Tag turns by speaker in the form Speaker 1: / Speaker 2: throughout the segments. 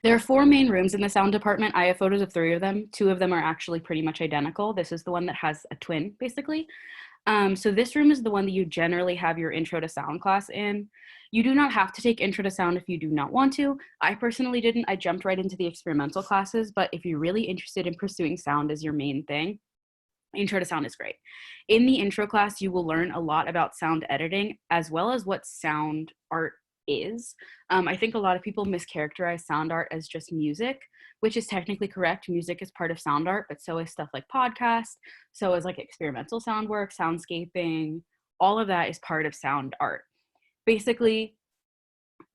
Speaker 1: There are four main rooms in the sound department. I have photos of three of them. Two of them are actually pretty much identical. This is the one that has a twin, basically. So this room is the one that you generally have your intro to sound class in. You do not have to take intro to sound if you do not want to. I personally didn't. I jumped right into the experimental classes, but if you're really interested in pursuing sound as your main thing, intro to sound is great. In the intro class, you will learn a lot about sound editing as well as what sound art is. I think a lot of people mischaracterize sound art as just music, which is technically correct. Music is part of sound art, but so is stuff like podcasts, so is like experimental sound work, soundscaping, all of that is part of sound art. Basically,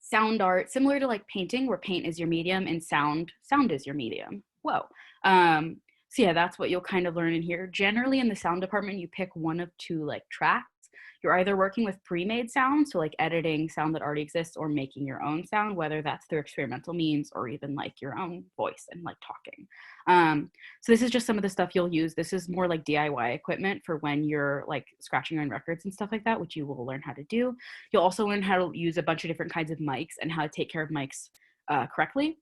Speaker 1: sound art, similar to like painting, where paint is your medium and sound is your medium. Whoa. So yeah, that's what you'll kind of learn in here. Generally in the sound department, you pick one of two like tracks. You're either working with pre-made sound, so like editing sound that already exists, or making your own sound, whether that's through experimental means or even like your own voice and like talking. So this is just some of the stuff you'll use. This is more like DIY equipment for when you're like scratching your own records and stuff like that, which you will learn how to do. You'll also learn how to use a bunch of different kinds of mics and how to take care of mics correctly.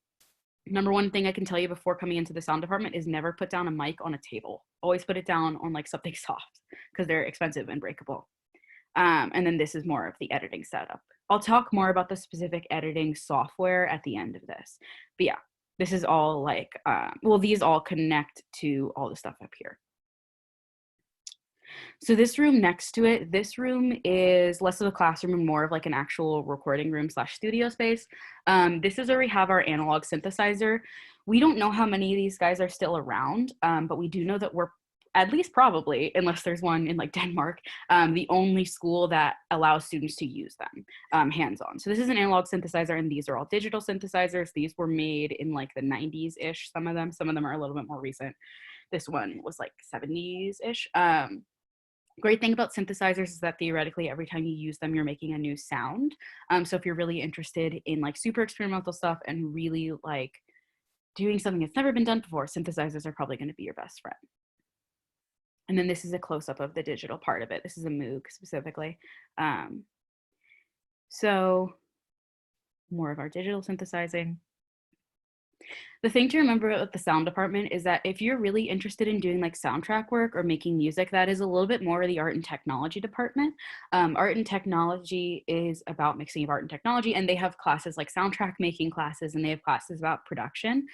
Speaker 1: Number one thing I can tell you before coming into the sound department is never put down a mic on a table. Always put it down on like something soft because they're expensive and breakable. And then this is more of the editing setup. I'll talk more about the specific editing software at the end of this. But yeah, this is all like, well, these all connect to all the stuff up here. So this room next to it, this room is less of a classroom and more of like an actual recording room / studio space. This is where we have our analog synthesizer. We don't know how many of these guys are still around, but we do know that we're at least probably, unless there's one in like Denmark, the only school that allows students to use them hands-on. So this is an analog synthesizer and these are all digital synthesizers. These were made in like the 90s-ish, some of them are a little bit more recent. This one was like 70s-ish. Great thing about synthesizers is that theoretically every time you use them, you're making a new sound. So if you're really interested in like super experimental stuff and really like doing something that's never been done before, synthesizers are probably going to be your best friend. And then this is a close-up of the digital part of it. This is a Moog specifically. So more of our digital synthesizing. The thing to remember about the sound department is that if you're really interested in doing like soundtrack work or making music, that is a little bit more of the art and technology department. Art and technology is about mixing of art and technology, and they have classes like soundtrack making classes, and they have classes about production.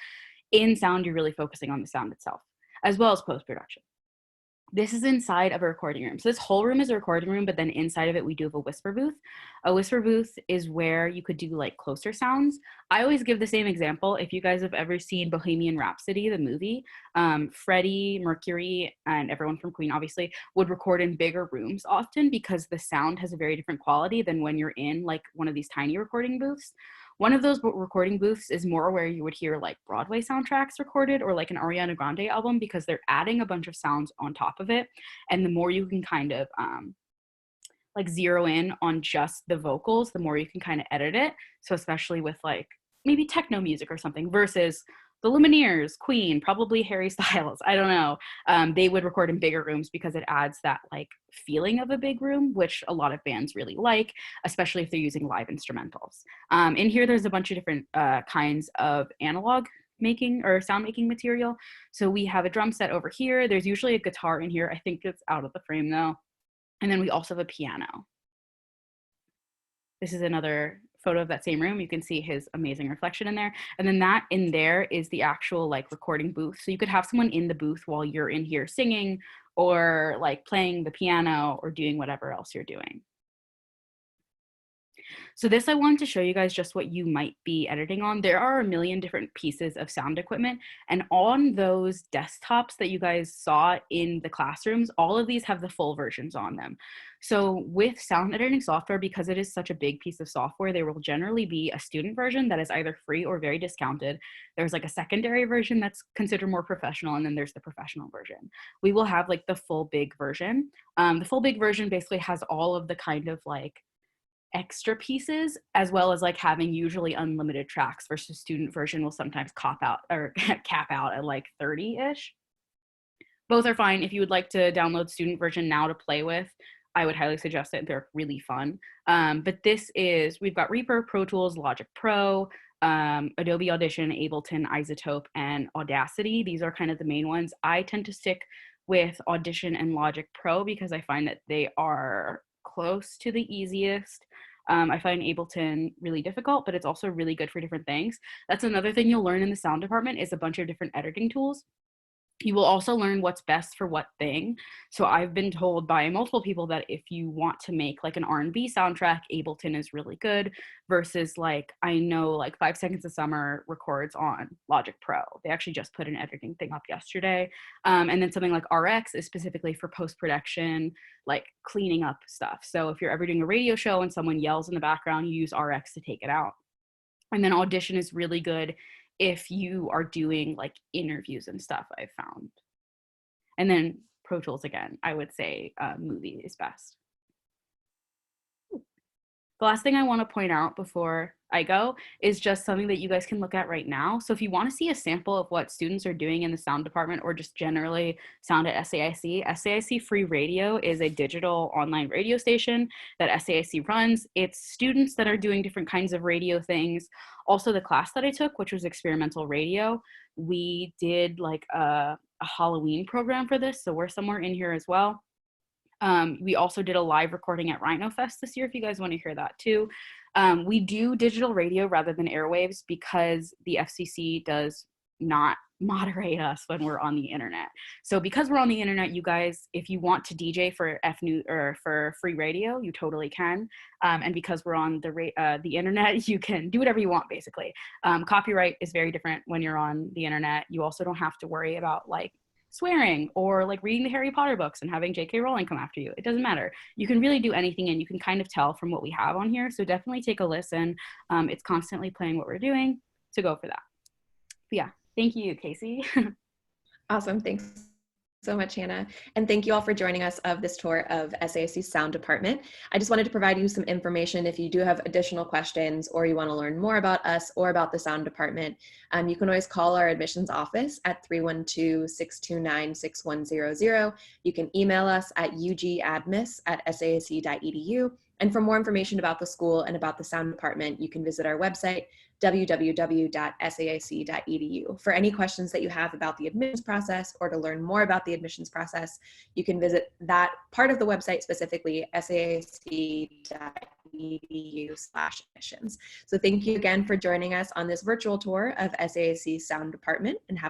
Speaker 1: In sound, you're really focusing on the sound itself, as well as post-production. This is inside of a recording room. So this whole room is a recording room, but then inside of it, we do have a whisper booth. A whisper booth is where you could do like closer sounds. I always give the same example. If you guys have ever seen Bohemian Rhapsody, the movie, Freddie Mercury and everyone from Queen obviously would record in bigger rooms often because the sound has a very different quality than when you're in like one of these tiny recording booths. One of those recording booths is more where you would hear like Broadway soundtracks recorded or like an Ariana Grande album because they're adding a bunch of sounds on top of it. And the more you can kind of like zero in on just the vocals, the more you can kind of edit it. So especially with like maybe techno music or something versus the Lumineers, Queen, probably Harry Styles, I don't know. They would record in bigger rooms because it adds that like feeling of a big room, which a lot of bands really like, especially if they're using live instrumentals. In here, there's a bunch of different kinds of analog making or sound making material. So we have a drum set over here. There's usually a guitar in here. I think it's out of the frame though. And then we also have a piano. This is another photo of that same room. You can see his amazing reflection in there. And then that in there is the actual like recording booth. So you could have someone in the booth while you're in here singing or like playing the piano or doing whatever else you're doing. So this, I wanted to show you guys just what you might be editing on. There are a million different pieces of sound equipment, and on those desktops that you guys saw in the classrooms, all of these have the full versions on them. So with sound editing software, because it is such a big piece of software, there will generally be a student version that is either free or very discounted. There's like a secondary version that's considered more professional, and then there's the professional version. We will have like the full big version. The full big version basically has all of the kind of like extra pieces, as well as like having usually unlimited tracks, versus student version will sometimes cop out or cap out at like 30-ish. Both are fine. If you would like to download student version now to play with, I would highly suggest it. They're really fun. But this is, we've got Reaper, Pro Tools, Logic Pro, Adobe Audition, Ableton, Isotope, and Audacity. These are kind of the main ones. I tend to stick with Audition and Logic Pro because I find that they are close to the easiest. I find Ableton really difficult, but it's also really good for different things. That's another thing you'll learn in the sound department is a bunch of different editing tools. You will also learn what's best for what thing. So I've been told by multiple people that if you want to make like an R&B soundtrack, Ableton is really good versus like, I know like 5 Seconds of Summer records on Logic Pro. They actually just put an editing thing up yesterday. And then something like RX is specifically for post-production, like cleaning up stuff. So if you're ever doing a radio show and someone yells in the background, you use RX to take it out. And then Audition is really good if you are doing like interviews and stuff, I've found. And then Pro Tools, again, I would say Movie is best. The last thing I want to point out before I go is just something that you guys can look at right now. So if you want to see a sample of what students are doing in the sound department or just generally sound at SAIC, SAIC Free Radio is a digital online radio station that SAIC runs. It's students that are doing different kinds of radio things. Also the class that I took, which was experimental radio, we did like a Halloween program for this. So we're somewhere in here as well. We also did a live recording at Rhino Fest this year, if you guys want to hear that too. We do digital radio rather than airwaves because the FCC does not moderate us when we're on the internet. So because we're on the internet, you guys, if you want to DJ for or for free radio, you totally can. And because we're on the internet, you can do whatever you want, basically. Copyright is very different when you're on the internet. You also don't have to worry about like swearing or like reading the Harry Potter books and having J.K. Rowling come after you. It doesn't matter. You can really do anything and you can kind of tell from what we have on here. So definitely take a listen. It's constantly playing what we're doing, so go for that. But yeah, thank you, Casey.
Speaker 2: Awesome. Thanks so much, Hannah. And thank you all for joining us of this tour of SAIC Sound Department. I just wanted to provide you some information if you do have additional questions or you want to learn more about us or about the Sound Department. You can always call our admissions office at 312-629-6100. You can email us at ugadmis@saic.edu. And for more information about the school and about the Sound Department, you can visit our website, www.saic.edu. For any questions that you have about the admissions process or to learn more about the admissions process, you can visit that part of the website, specifically saic.edu/admissions. So thank you again for joining us on this virtual tour of SAIC Sound Department, and have